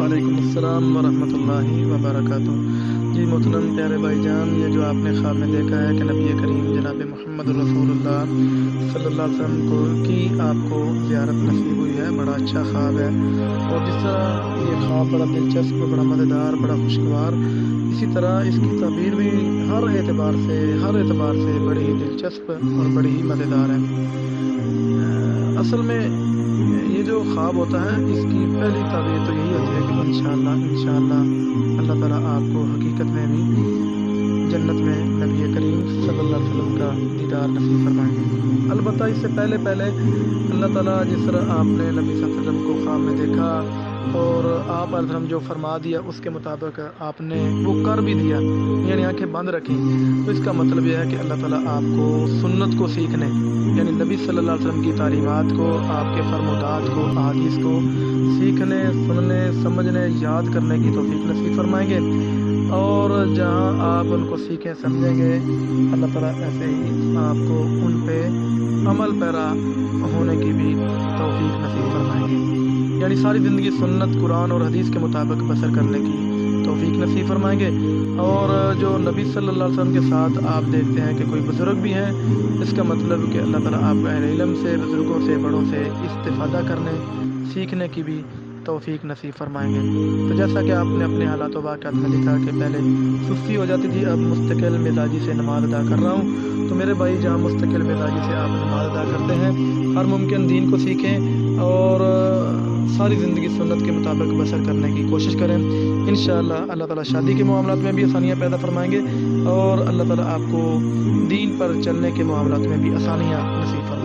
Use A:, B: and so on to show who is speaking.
A: وعلیکم السلام ورحمۃ اللہ وبرکاتہ۔ جی محترم پیارے بھائی جان، یہ جو آپ نے خواب میں دیکھا ہے کہ نبی کریم جناب محمد رسول اللہ صلی اللہ علیہ وسلم کی آپ کو زیارت نصیب ہوئی ہے، بڑا اچھا خواب ہے۔ اور جس طرح یہ خواب بڑا دلچسپ، بڑا مزیدار، بڑا خوشگوار، اسی طرح اس کی تعبیر بھی ہر اعتبار سے بڑی ہی دلچسپ اور بڑی ہی مزیدار ہے۔ اصل میں یہ جو خواب ہوتا ہے، اس کی پہلی تعبیر تو یہی ہوتی ہے کہ انشاءاللہ اللہ تعالیٰ آپ کو حقیقت میں بھی جنت میں نبی کریم صلی اللہ علیہ وسلم کا دیدار نصیب فرمائیں گے۔ البتہ اس سے پہلے اللہ تعالیٰ جس طرح آپ نے نبی صلی اللہ علیہ وسلم کو خواب میں دیکھا اور آپ علیہ السلام جو فرما دیا اس کے مطابق آپ نے وہ کر بھی دیا، یعنی آنکھیں بند رکھیں، تو اس کا مطلب یہ ہے کہ اللہ تعالیٰ آپ کو سنت کو سیکھنے، یعنی نبی صلی اللہ علیہ وسلم کی تعلیمات کو، آپ کے فرمودات کو، احادیث کو سیکھنے، سننے، سمجھنے، یاد کرنے کی توفیق نصیب فرمائیں گے۔ اور جہاں آپ ان کو سیکھیں سمجھیں گے، اللہ تعالیٰ ایسے ہی آپ کو ان پہ عمل پیرا ہونے کی بھی توفیق نصیب فرمائیں گے، یعنی ساری زندگی سنت، قرآن اور حدیث کے مطابق بسر کرنے کی توفیق نصیب فرمائیں گے۔ اور جو نبی صلی اللہ علیہ وسلم کے ساتھ آپ دیکھتے ہیں کہ کوئی بزرگ بھی ہیں، اس کا مطلب کہ اللہ تعالیٰ آپ کو اہل علم سے، بزرگوں سے، بڑوں سے استفادہ کرنے، سیکھنے کی بھی توفیق نصیب فرمائیں گے۔ تو جیسا کہ آپ نے اپنے حالات و واقعات میں لکھا کہ پہلے سستی ہو جاتی تھی، اب مستقل مزاجی سے نماز ادا کر رہا ہوں، تو میرے بھائی جہاں مستقل مزاجی سے آپ نماز ادا کرتے ہیں، ہر ممکن دین کو سیکھیں اور ساری زندگی سنت کے مطابق بسر کرنے کی کوشش کریں۔ انشاءاللہ اللہ تعالیٰ شادی کے معاملات میں بھی آسانیاں پیدا فرمائیں گے اور اللہ تعالیٰ آپ کو دین پر چلنے کے معاملات میں بھی آسانیاں نصیب فرمائیں گے۔